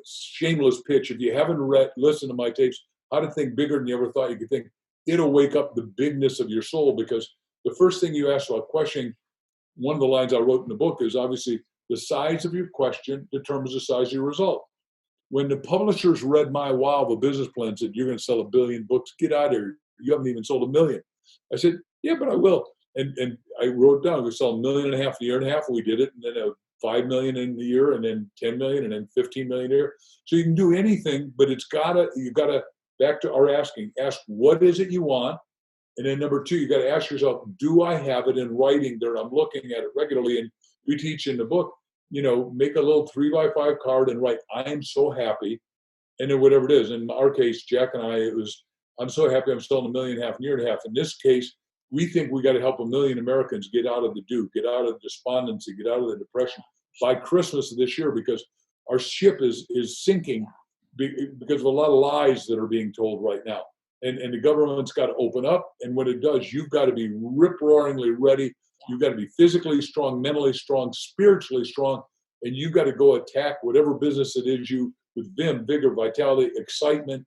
Speaker 3: shameless pitch. If you haven't listened to my tapes, How to Think Bigger Than You Ever Thought You Could Think, it'll wake up the bigness of your soul, because the first thing you ask about questioning, one of the lines I wrote in the book is obviously the size of your question determines the size of your result. When the publishers read my wow of a business plan and said, you're going to sell 1 billion books, get out of here. You haven't even sold 1 million. I said, yeah, but I will. And I wrote down, we sell 1.5 million in a year and a half. We did it. And then 5 million in a year, and then 10 million, and then 15 million a year. So you can do anything, but you gotta, back to our ask what is it you want? And then number 2, you got to ask yourself, do I have it in writing there? I'm looking at it regularly. And we teach in the book, make a little 3x5 card and write, I am so happy. And then whatever it is. In our case, Jack and I, I'm so happy I'm selling 1.5 million in a year and a half. In this case, we think we got to help 1 million Americans get out of the do, get out of despondency, get out of the depression by Christmas of this year, because our ship is sinking because of a lot of lies that are being told right now. And the government's got to open up. And when it does, you've got to be rip-roaringly ready. You've got to be physically strong, mentally strong, spiritually strong. And you've got to go attack whatever business it is with vim, vigor, vitality, excitement,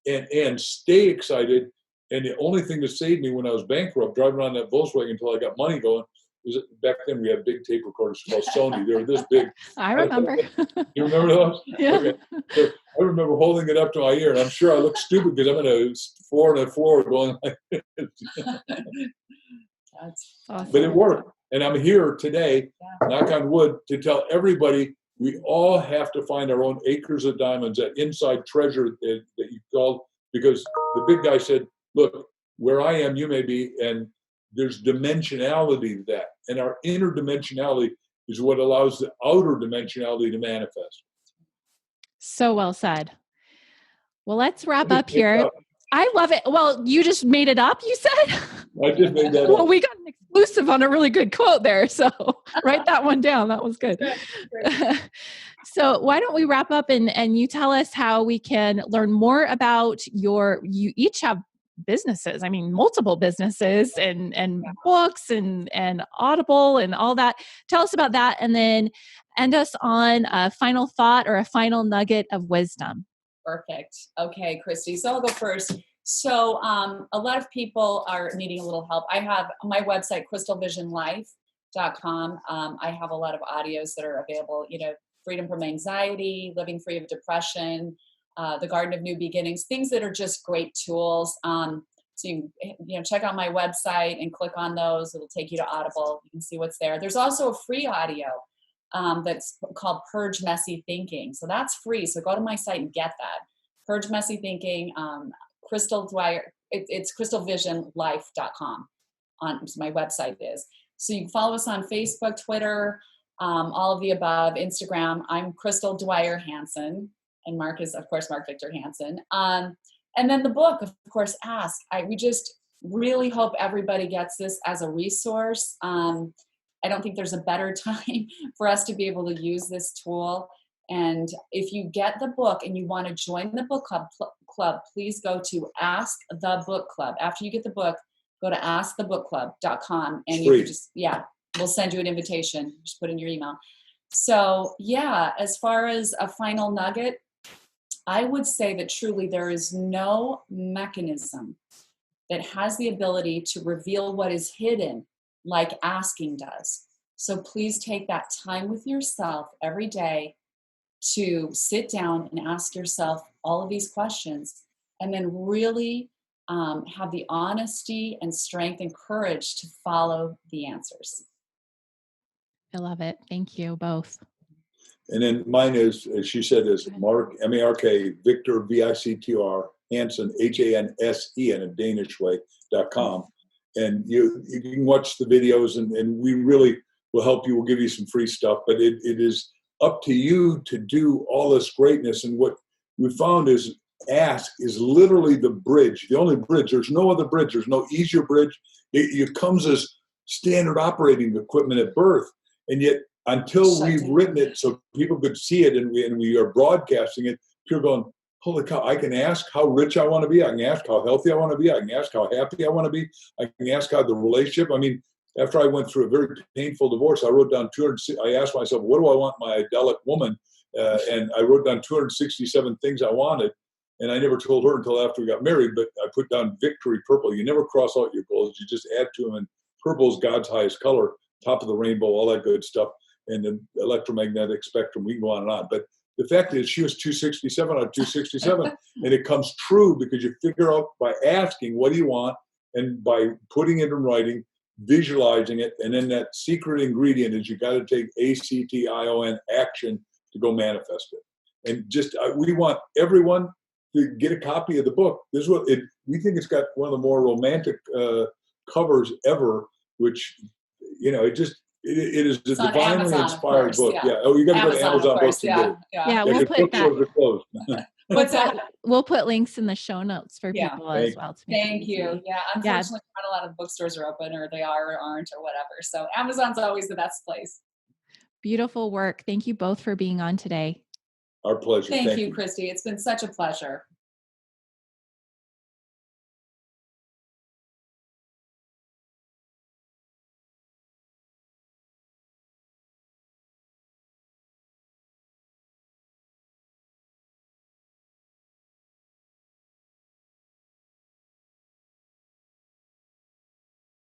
Speaker 3: and stay excited. And the only thing that saved me when I was bankrupt, driving around that Volkswagen until I got money going, is back then we had big tape recorders called Sony. They were this big.
Speaker 1: I remember.
Speaker 3: You remember those?
Speaker 1: Yeah.
Speaker 3: Okay. So I remember holding it up to my ear, and I'm sure I look stupid because I'm in a floor going like this.
Speaker 2: That's
Speaker 1: awesome.
Speaker 3: But it worked. And I'm here today, knock on wood, to tell everybody we all have to find our own acres of diamonds, that inside treasure that you called, because the big guy said, look, where I am, you may be, and there's dimensionality to that. And our inner dimensionality is what allows the outer dimensionality to manifest.
Speaker 1: So well said. Well, let's wrap up here. I love it. Well, you just made it up, you said?
Speaker 3: I just made that up.
Speaker 1: Well, we got an exclusive on a really good quote there. So write that one down. That was good. So why don't we wrap up and you tell us how we can learn more about you each have businesses. I mean, multiple businesses and books and Audible and all that. Tell us about that, and then end us on a final thought or a final nugget of wisdom.
Speaker 2: Perfect. Okay, Christy. So I'll go first. So a lot of people are needing a little help. I have my website, crystalvisionlife.com. I have a lot of audios that are available, freedom from anxiety, living free of depression, the Garden of New Beginnings, things that are just great tools. So you check out my website and click on those. It'll take you to Audible. You can see what's there. There's also a free audio that's called Purge Messy Thinking. So that's free. So go to my site and get that. Purge Messy Thinking, Crystal Dwyer, it's crystalvisionlife.com so my website is. So you can follow us on Facebook, Twitter, all of the above, Instagram. I'm Crystal Dwyer Hansen, and Mark is, of course, Mark Victor Hansen. And then the book, of course, Ask. We just really hope everybody gets this as a resource. I don't think there's a better time for us to be able to use this tool. And if you get the book and you want to join the book club, please go to Ask the Book Club. After you get the book, go to askthebookclub.com and you can just, we'll send you an invitation. Just put in your email. So as far as a final nugget, I would say that truly there is no mechanism that has the ability to reveal what is hidden like asking does. So please take that time with yourself every day to sit down and ask yourself all of these questions, and then really have the honesty and strength and courage to follow the answers.
Speaker 1: I love it. Thank you both.
Speaker 3: And then mine is, as she said, is Mark, M-A-R-K, Victor, V-I-C-T-R, Hansen, H-A-N-S-E-N, in a Danish way, .com. And you can watch the videos, and we really will help you. We'll give you some free stuff, but it is up to you to do all this greatness. And what we found is ask is literally the bridge, the only bridge. There's no other bridge. There's no easier bridge. It comes as standard operating equipment at birth. And yet, until we've written it so people could see it and we are broadcasting it, people are going, holy cow, I can ask how rich I want to be. I can ask how healthy I want to be. I can ask how happy I want to be. I can ask how the relationship. I mean, after I went through a very painful divorce, I wrote down I asked myself, what do I want my idyllic woman? And I wrote down 267 things I wanted. And I never told her until after we got married, but I put down victory purple. You never cross out your goals. You just add to them. And purple is God's highest color, top of the rainbow, all that good stuff. And the electromagnetic spectrum, we can go on and on. But the fact is, she was 267 out of 267. And it comes true because you figure out by asking, what do you want? And by putting it in writing, visualizing it. And then that secret ingredient is you got to take ACTION, action, to go manifest it. And just, we want everyone to get a copy of the book. This is what we think it's got one of the more romantic covers ever, which, it is a divinely
Speaker 2: Amazon,
Speaker 3: inspired book.
Speaker 2: yeah.
Speaker 3: Oh, you got to go to Amazon Books and get it.
Speaker 1: Yeah, we'll put that.
Speaker 3: Bookstores are closed.
Speaker 2: What's that?
Speaker 1: We'll put links in the show notes for people as well.
Speaker 2: Thank you. Yeah, unfortunately, not a lot of bookstores are open, or they are or aren't or whatever. So Amazon's always the best place.
Speaker 1: Beautiful work. Thank you both for being on today.
Speaker 3: Our pleasure.
Speaker 2: Thank you, Christy. It's been such a pleasure.